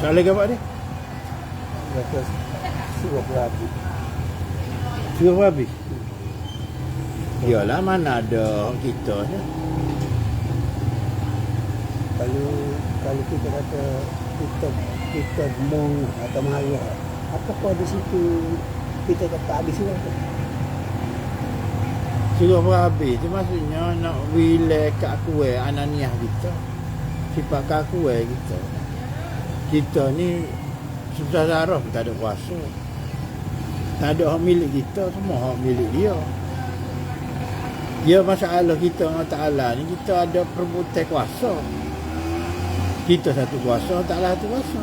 Soalan apa ni? Rasa suruh berabi. Suruh habis. Yalah, mana ada kita ni. Kalau kita kata kita mong atau marah, apakah di situ kita tak habis suruh tu? Suruh habis tu maksudnya nak wilayah kat kuih ananiah kita. Sifat kat kuih kita. Kita ni susah darah pun tak ada kuasa. Tak ada hak milik kita, semua hak milik dia. Dia masalah kita dengan Ta'ala ni, kita ada perbuatan kuasa. Kita satu kuasa, Ta'ala satu kuasa.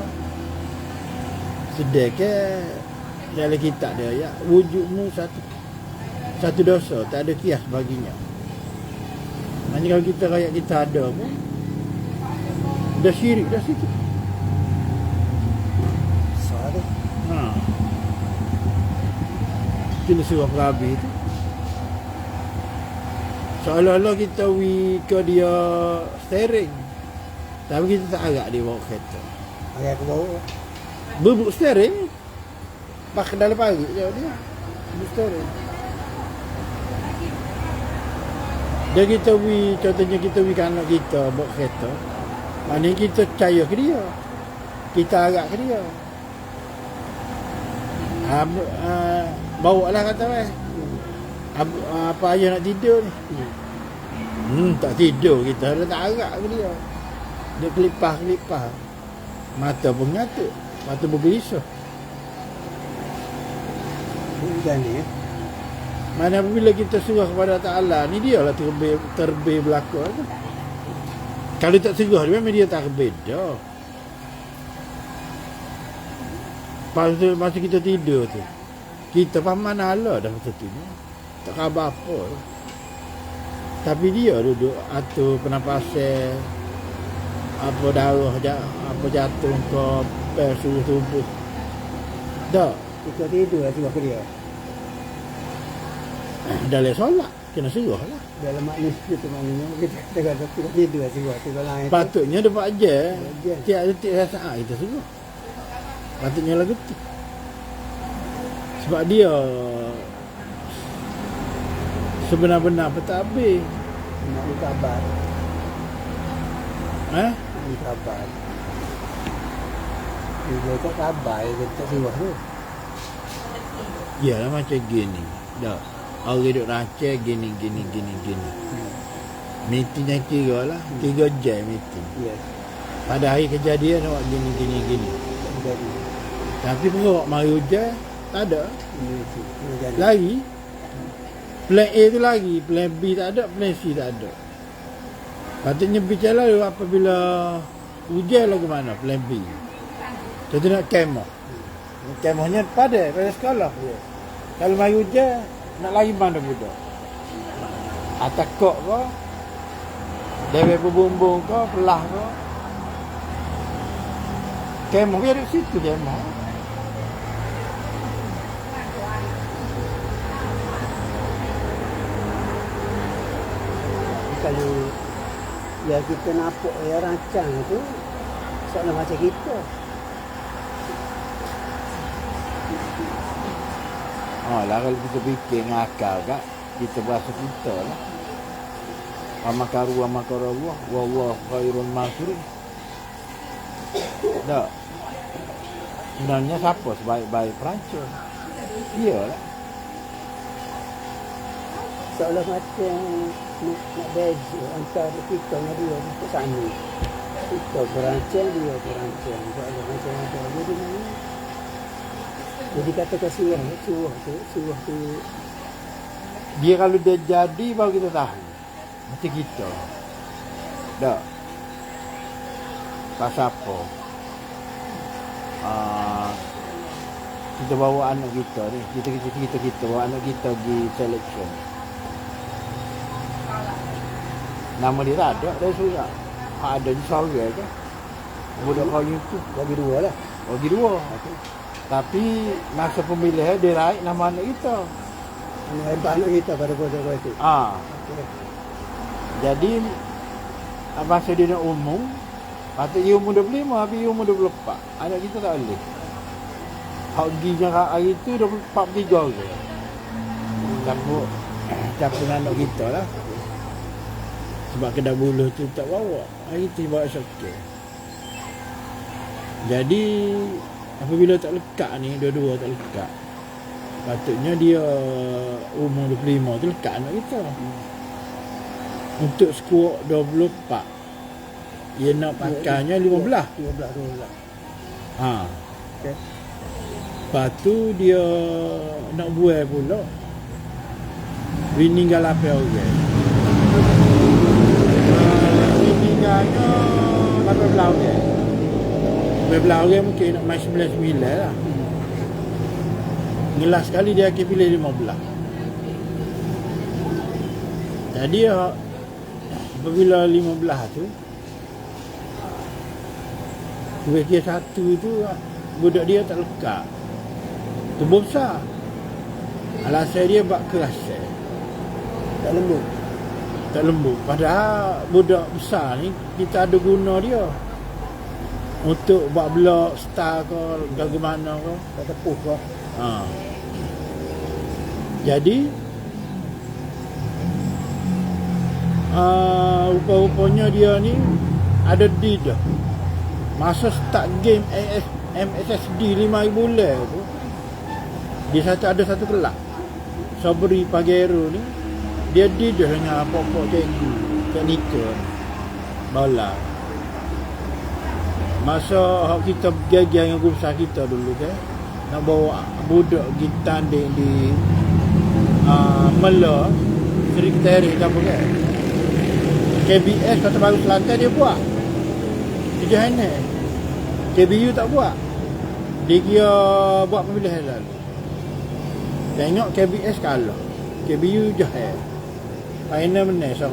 Sedekah dalam kitab dia, ya, wujudmu satu dosa, tak ada kias baginya. Maksudnya kalau kita rakyat kita ada pun, dah syirik dah situ. Sahaja. Kena suruh perabi tu. Seolah-olah kita ke dia steering. Tapi kita tak agak dia bawa kereta. Agak aku bawa. Bubuk steering. Pakai dalam pagi je dia. Bubuk steering. Dan kita contohnya kita ke anak kita bawa kereta. Maknanya kita percaya ke dia. Kita agak ke dia. Bawa lah kata apa ayah nak tidur ni? Tak tidur kita. Dia tak agak ke dia. Dia kelipah-kelipah. Mata pun ngatuk. Mata bergelisah. Bukan ni. Mana bila kita surah kepada Ta'ala ni, dia lah terbih belakang tu. Kalau tak surah dia, memang dia tak berbeza. Masa kita tidur tu, kita faham mana Allah dah masa tu ni. Tak khabar apa. Tapi dia duduk atur pernafasan, apa darah, apa jatuh ke suruh tubuh. Tak. Kita tidur lah suruh ke dia. Dalam solat, kena suruh lah. Dalam makna itu maknanya kita kata kita tidur lah suruh. Kita lain tu. Patutnya dapat je. Tiap detik saat kita suruh. Patutnya lah gitu. Sebab dia sebenar-benar pentadbir. Nak dikabar. Dikabar. Dia tak kabar, dia tak suruh tu. Yalah macam gini. Dah. Orang duduk rancang gini. Meeting yang 3 lah. 3 jam meeting. Yes. Pada hari kejadian awak gini. Jadi. Tapi perut mari hujan, tak ada. Lagi. Plan A tu lagi. Plan B tak ada. Plan C tak ada. Patutnya bicara apabila hujan lah ke mana. Plan B. Jadi nak kemah. Kemahnya pada sekolah. Yes. Kalau mari hujan, nak lari mana budak? Atas kok ke? Dewe berbumbung ke? Pelah ke? Kemah dia ada situ kemah. Kalau ya kita nampak ya rancang tu soalan macam kita. Lah kalau kita fikir ngakal kan, kita berasa kita lah. Amakaru amakarallah wallahu khairul makirin. Tak. Sebenarnya siapa sebaik-baik perancang? Dia lah. Seolah macam nak beza antara kita dengan dia itu sama. Kita berancang, dia berancang. Seolah macam ada. Jadi mana? Jadi katakan suruh tu. Dia kalau dia jadi baru kita tahu. Macam kita. Tak. Pasal apa? Kita bawa anak kita ni. Kita bawa anak kita pergi selection. Nama dia tak ada. Dia surat. Ada di sorang ke? Budak kau itu. Bagi 2 lah. Bagi 2. Okay. Tapi masa pemilihan dia raih nama anak kita. Anak kita pada kota-kota itu. Okay. Jadi masa dia nak umum, Patut dia umur 25, habis dia umur 24. Anak kita tak boleh. Hak ginya hari tu 43 orang. Siapa anak kita lah. Sebab kedai buluh tu tak bawa. Hari tu bawa sokek. Jadi apabila tak lekat ni, dua-dua tak lekat, patutnya dia umur 25 tu lekat anak kita. Untuk skuok 24, dia nak pakainya 15. 12. Ha. Okey. Lepas tu dia nak buat pula. Meninggal apa orang. Meninggalnya 18 orang. 18 orang mungkin nak main 9 lah. Ngelas sekali dia akan pilih 15. Jadi apabila 15 tu, dia satu tu budak dia tak lekat. Tubuh besar. Alasan dia bak kerasa. Tak lembut. Tak lembut. Padahal budak besar ni kita ada guna dia untuk buat blok star ke bagaimana ke, Tak tepuh ke. ha. Jadi rupa-rupanya dia ni ada di dah. Masa start game MSSD 5,000 bulan tu, dia ada satu kelab Sabri Pagero ni, dia di dah dengan pokok cikgu teknikal bola. Masa kita berjaga dengan guru besar kita dulu kan, nak bawa budak pergi tanding di Mela Seri Keteri ke apa kan, KBS Kota Baru Selatan dia buat 7 hari. KBU tak buat. Dia kira buat pemilihan lalu. Tengok KBS kalah, KBU jahil. Final menang 1-0.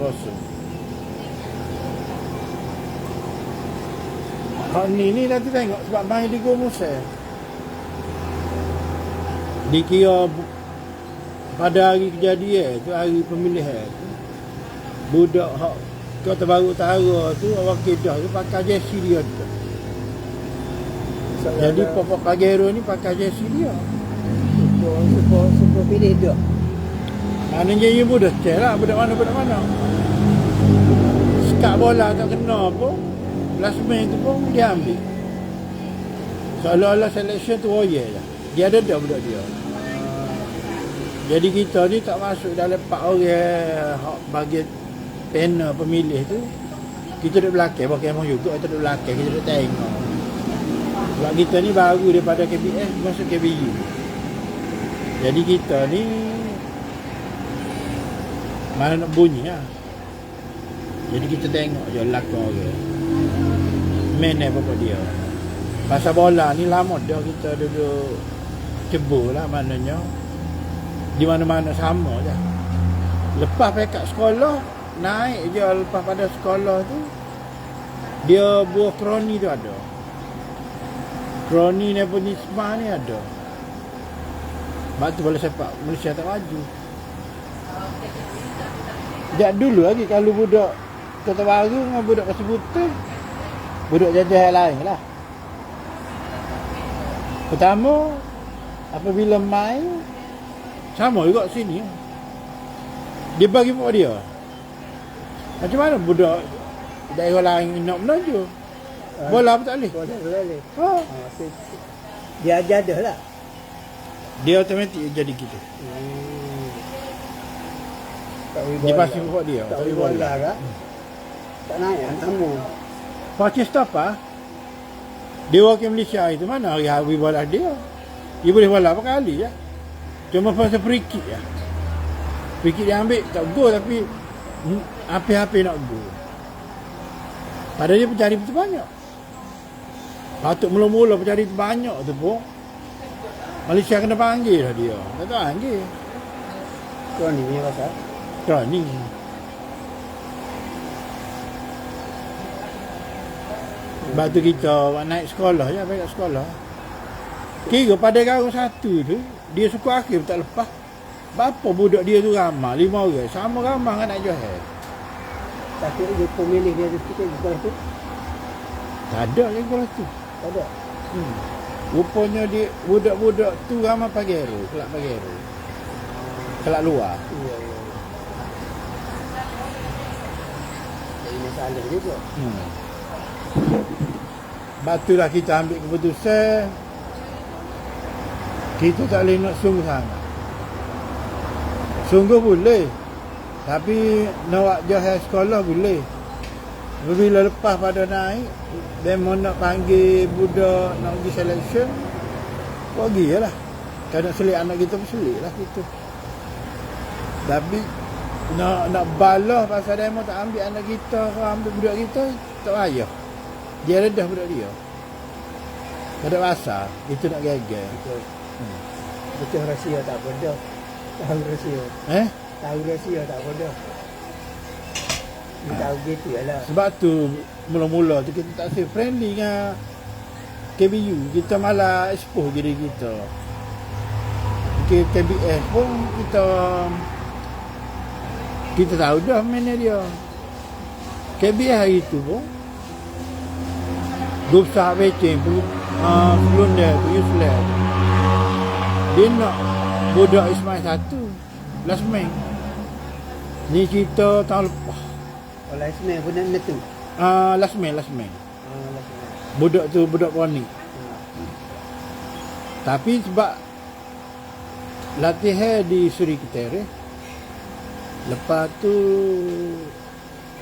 Hak ni nanti tengok sebab main Liga Musa. Dikira pada hari kejadian tu, hari pemilihan tu, budak hak Kota Baru Utara tu, orang Kedah tu pakai jersey dia tu. Jadi Papa Pagero ni pakai jersey dia. Super pilih dia. Maknanya dia budak cek lah, budak mana. Sekat bola tak kena pun, last man tu pun dia ambil. Seolah-olah selection tu royal lah. Dia ada dah budak dia. Jadi kita ni tak masuk dalam 4 orang hak bagi panel pemilih tu. Kita duduk belakang, pakai emang juga kita duduk belakang, kita duduk tengok. Sebab kita ni baru daripada KBS masuk KBU. Jadi kita ni mana nak bunyi lah. Jadi kita tengok je lakon orang. Main apa dia. Pasal bola ni lama dah kita duduk cebur lah, maknanya di mana-mana sama je. Lepas pekat sekolah, naik je lepas pada sekolah tu, dia buah kroni tu ada. Kroni nepotisme ni ada. Sebab tu boleh sepak Malaysia tak maju. Sejak dulu lagi kalau budak Kota Baru dengan budak Kasih budak jajah yang lain lah. Pertama, apabila main sama juga sini. Dia bagi buat dia. Macam mana budak daerah lain nak menaju? Bola apa tak boleh? Bola boleh. Ha. Dia ajar dah lah. Dia automatik jadi gitu. Dia pasti buat dia. Tak boleh bola kan? Tak naik kamu. Pakcik apa? Dia wakil Malaysia itu mana hari bola dia? Dia boleh bola berapa kali ya? Cuma pasal free kick ya. Free kick dia ambil tak gol, tapi api-api nak gol. Padahal dia pencari betul banyak. Patut mula-mula pencari banyak tu pun Malaysia kena panggil lah dia. Tak panggil. Kau ni punya pasal? Ni. Sebab tu kita naik sekolah je, balik sekolah. Kira pada karung satu tu, dia suku akhir tak lepas. Bapa budak dia tu ramah, 5 orang. Sama ramah dengan nak Johor. Tapi dia pemilih dia tu sikit di sekolah tu. Tak ada lagi sekolah tu. Tak ada. Rupanya dia budak-budak tu ramai Pagero, kelak Pagero. Kelak luar. Ya, ya. Jadi masalah juga. Batulah kita ambil keputusan. Kita tak boleh nak sungguh sangat. Sungguh boleh. Tapi nak buat jahil sekolah boleh. Bila lepas pada naik, demo nak panggil budak nak pergi selection, pergi je lah. Kalau nak selit anak kita pun selit lah kita. Tapi nak balah pasal demo tak ambil anak kita, ambil budak kita, tak payah. Dia redah budak dia. Tak ada pasal, itu nak geger. Betul. Betul rahsia tak bodoh. Tahu rahsia. Tahu rahsia tak bodoh. Dia tahu gitu lah. Sebab tu mula-mula tu kita tak say friendly dengan KBU. Kita malah expose diri kita. KBS pun kita tahu dah mana dia. KBS hari tu pun grup sahabat beceng pun sebelum dia tu useless. Dia nak budak Ismail 1 last man. Ni cerita tahun lepas. Last man pun nak tu. Last man. Budak tu budak Poni. Tapi sebab latihan di Suri Ketere, lepas tu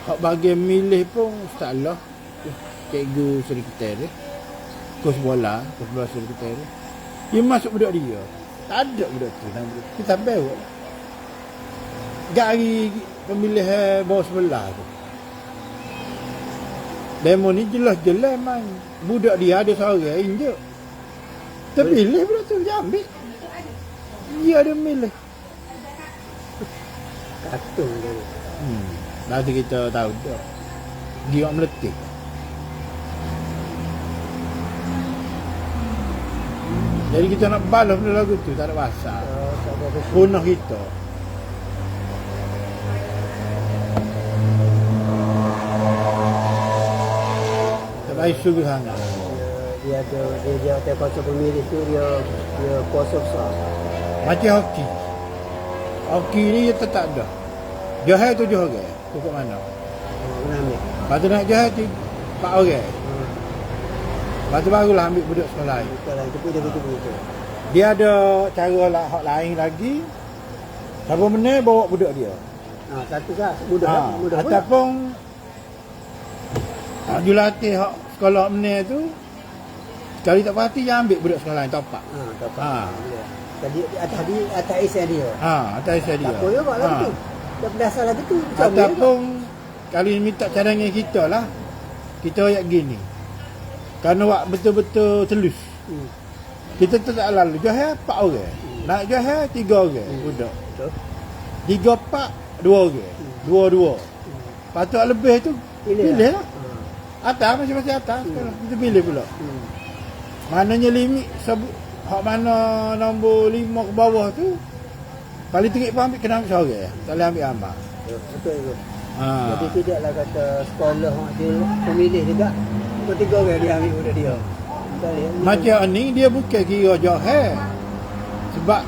hak bahagian milih pun salah cikgu Suri Ketere, kos bola Suri Ketere. Dia masuk budak dia. Tak ada budak tu. Kita bawa. Gari pemilihan bawah sebelah tu. Demo ni jelas-jelas man. Budak dia ada seorang injek. Terpilih budak tu, dia ambil. Dia ada milih. Katung dia. Nanti kita tahu dah. Dia meletik. Jadi kita nak balas benda lagu tu, tak ada pasal. Punah kita. Tak baik sungguh sangat. Dia kuasa pemilih tu dia kuasa besar. Macam hoki. Hoki ni kita tak ada. Jahil 7 orang. Tu kat mana? Ambil. Lepas tu nak jahil 4 orang. Lepas tu barulah ambil budak sekolah lain. Betul lah, itu pun dia betul-betul. Dia ada cara hak lain lagi. Siapa menang bawa budak dia. Satu sah, mudah mudah. Ataupun jurulatih hak sekolah menang tu, sekali tak pasti dia ambil budak sekolah lain tapak. Tapak. Tadi atas isen dia. Atas isen dia. Tak apa juga lah tu. Dah berdasar lagu tu. Ataupun kali minta cadangan kita lah. Kita ayat gini. Kerana awak betul-betul telus. Kita tak lalu jahil 4 orang. Nak jahil 3 orang budak. 3, 4, 2 orang. 2. Lepas tu lebih tu pilih lah. Atas masing-masing atas. Kita pilih pula. Maknanya limit hak mana nombor 5 ke bawah tu paling tinggi pun ambil kena ambil seorang. Tak boleh ambil amal. Betul tu. Jadi tidaklah kata sekolah dia pemilih juga. 3 orang dia ambil budak dia. Macam ni dia bukan kira jahil. Sebab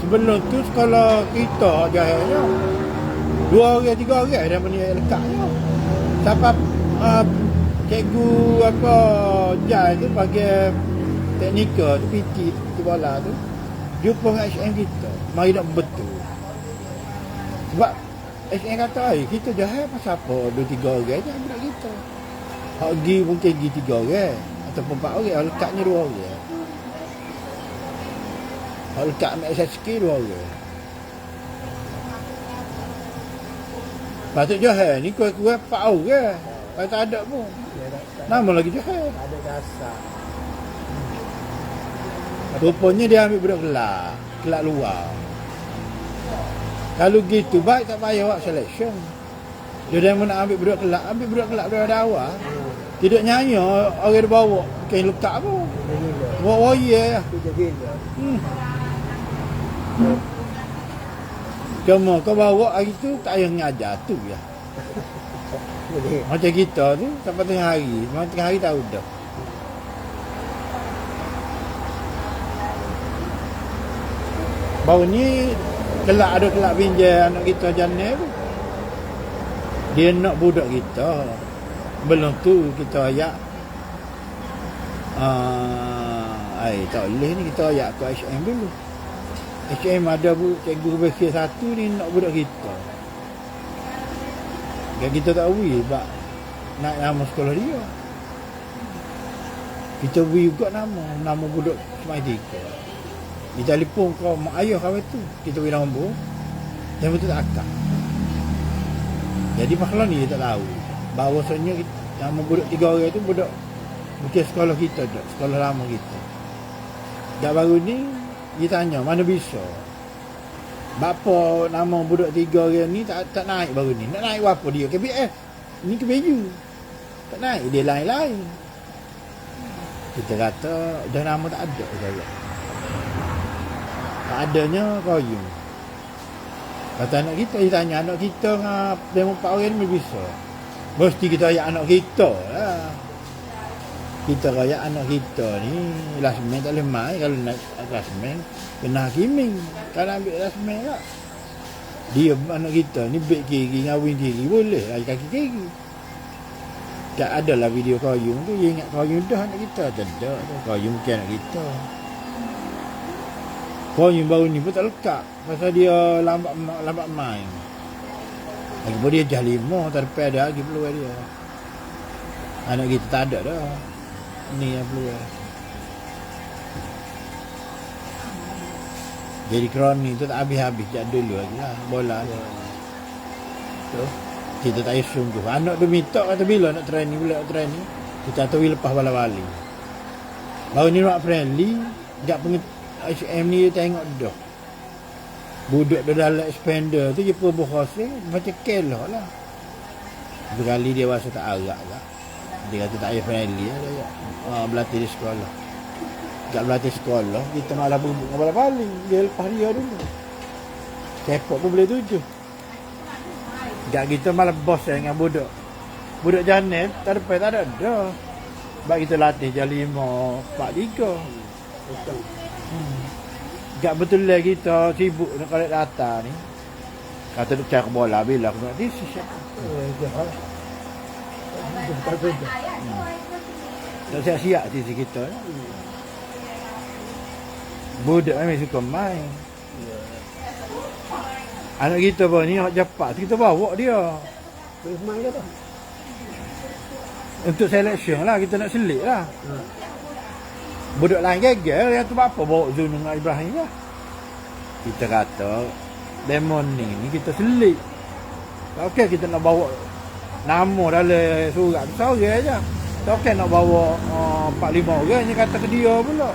sebelum tu sekolah kita jahilnya 2 orang 3 orang dah menyai lekatnya. Siapa cikgu apa jahil tu bagi teknikal tu PT bola tu jumpa dengan HM kita. Mari nak betul. Sebab HM kata kita jahil pasal apa 2-3 orang je budak kita. Hak pergi mungkin pergi 3 orang ataupun 4 orang, lekatnya 2 orang. Hak lekat ambil SSK 2 orang. Patut jahil ni kurang-kurang 4 orang. Kalau tak ada pun. Nama lagi jahil. Ada dasar. Rupanya dia ambil budak kelak luar. Kalau gitu baik tak payah buat selection. Dia dah nak ambil budak kelak dari awal. Tidak nyanyi orang dia bawa kain letak pun. Bawa waya lah. Cuma kau bawa hari tu tak payah ngajar tu ya. Boleh. Macam kita tu sampai tengah hari. Memang tengah hari tahu dah. Baru ni ada kelak pinjam anak kita Janel tu. Dia nak budak kita. Belum tu kita ayak tak boleh ni, kita ayak ke HM dulu. HM ada cikgu berkir satu ni nak budak kita. Dan kita tak beri sebab nak nama sekolah dia. Kita beri juga nama budak Semai Tiga. Dia telefon kau mak ayah kau tu, kita beri nombor. Yang betul tak akak. Jadi makhluk ni dia tak tahu bahawasanya nama budak 3 orang tu budak bukan sekolah kita dah, sekolah lama kita. Dah baru ni dia tanya mana bisa. Bapa nama budak 3 orang ni tak naik baru ni. Nak naik apa dia? KBS. Ni KBU. Tak naik, dia lain-lain. Kita kata dah nama tak ada saya. Tak adanya koyum. Kata anak kita, dia tanya anak kita dengan 4 orang ni bisa. Mesti kita ayak anak kita lah. Kita raya anak kita ni last man tak boleh main. Kalau nak last man kena hakiming. Kalau ambil last man tak, dia anak kita ni bek kiri ngawin kiri boleh lari kaki kiri. Tak ada lah video koyum tu. Dia ingat koyum dah anak kita. Tak ada tu. Koyum bukan anak kita. Koyum baru ni pun tak lekat pasal dia lambat main. Lagi pun dia jah 5 tak lepas ada lagi peluang dia. Anak kita tak ada dah. Ni yang peluang. Jadi kroni tu tak habis-habis jak dulu lagi lah bola tu. Kita tak payah sungguh. Anak tu minta kata bila nak training pula nak training. Kita tahu lepas bala-bali. Baru ni nak friendly, jak HM ni dia tengok dah. Budak dia dalam expander tu je perbuh khasa macam kelah lah. Berkali dia rasa tak arak lah. Dia kata tak payah friendly lah dia. Berlatih di sekolah. Tak berlatih sekolah, kita malah bubuk dengan bala-bali. Dia lepas dia dulu. Sepak pun boleh 7. Tak kita malah bos dengan budak. Budak Janel tak ada dah. Sebab kita latih jam 5, 4, 3. Betul. Tak betul lah kita sibuk nak collect data ni. Kata nak cari bola bila aku nak disis. Tak siap-siap sisi kita. Budak memang suka main. Anak kita pun ni nak japak kita bawa dia. Boleh main ke tu? Untuk selection lah, kita nak selit lah. Budak lain gagal, yang tu apa bawa Zul dengan Ibrahim lah. Kita kata Lemon ni kita selit. Okey kita nak bawa nama dalam surat tu seorang je. Okey nak bawa 4-5 orang je kata ke dia pula.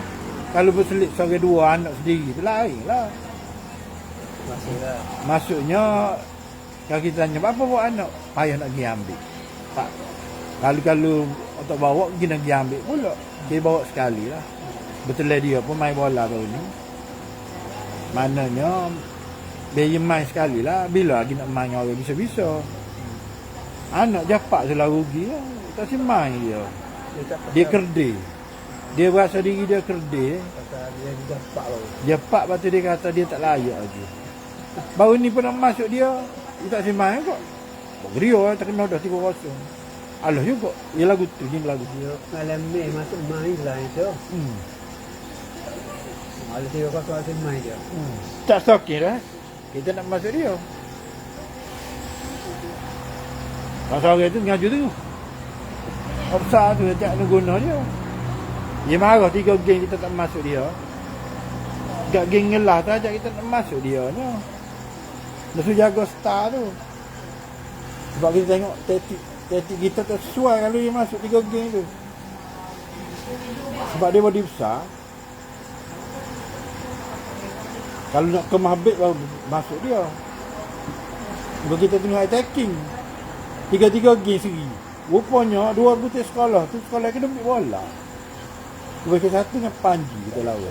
Kalau berselit seorang 2 anak sendiri tu lain lah. Maksudnya kalau kita tanya apa bawa anak, payah nak pergi ambil. Tak. Kalau untuk bawa pergi nak pergi ambil pula. Dia bawa sekali lah. Betul lah dia pun main bola baru ni. Maknanya dia main sekali lah. Bila lagi nak main orang bisa-bisa. Anak japak je lah rugi lah. Tak si main dia. Dia kerdil. Dia rasa diri dia kerdil. Dia japak baru. Japak lepas tu dia kata dia tak layak lagi. Baru ni pun nak masuk dia tak si main kot. Rio tak kena dah 3-0. Allah juga. Dia lagu tu, dia lagu tu. Malam ni masuk main lah itu. Ada 3-0 masuk main dia. Tak stokin dah. Kita nak masuk dia. Pasal orang tu ngaju tu. Opsa tu tak nak guna dia. Dia marah 3 geng kita tak masuk dia. Gak geng ngelah tu ajak kita nak masuk dia ni. Dia suruh jaga star tu. Sebab kita tengok taktik kita tak sesuai kalau dia masuk 3 geng tu. Sebab dia body besar. Kalau nak ke Mahbib baru masuk dia. Kalau kita tengok attacking 3-3 geng segi. Rupanya 2 butir sekolah tu sekolah akademik bola. Bukan satu dengan Panji kita lawan.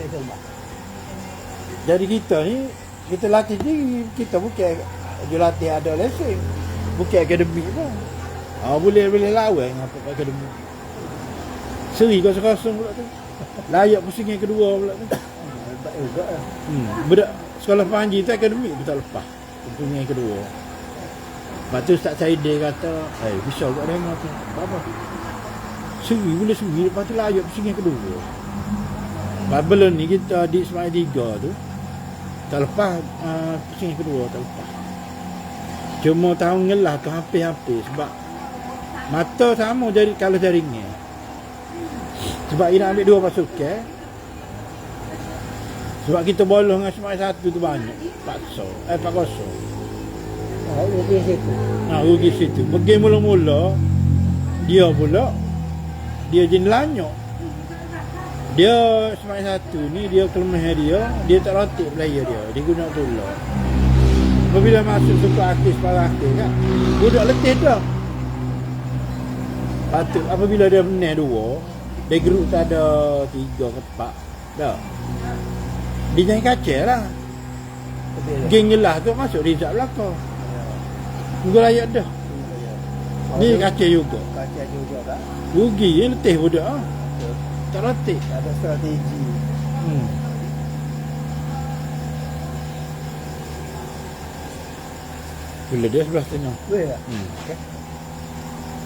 Jadi kita ni kita latih diri. Kita bukan dia latih ada lesson. Bukan akademik pun. Boleh lawan apa pakai demi. Seri 0-0 pula tu. Layak pusing yang kedua pula tu. Hebat juga lah. Budak sekolah Panji tu akademik pun tak lepas. Pusing yang kedua. Lepas tu Ustaz Saidin kata, bisa kat Rema tu. Apa? Seri boleh seri. Lepas tu layak pusing yang kedua. Lepas belum ni kita di Ismail 3 tu tak lepas pusing yang kedua tak lepas. Cuma tahun ngelah tu hampir-hampir sebab mata sama jadi kalau jaringnya. Sebab dia nak ambil 2 pasukan. Sebab kita bolong dengan Ismail 1 tu banyak. 4-0. 4-0. Rugi situ. Rugi situ. Pergi mula-mula dia pula dia jenis lanyok. Dia Ismail 1 ni dia kelemahan dia tak rotik player dia guna bola. Apabila masuk suku akhir separuh akhir kan budak letih dah. Patut apabila dia menang 2 dia grup tak ada 3 ke 4 dah. Dia jangan kacau lah. Geng jelas tu masuk Rizal belakang. Gol layak dah. Ni kacau juga. Kacau juga tak? Rugi je letih budak ah. Tak rotik. Tak ada strategi. Bila dia 11 tengah. Boleh tak? Okay.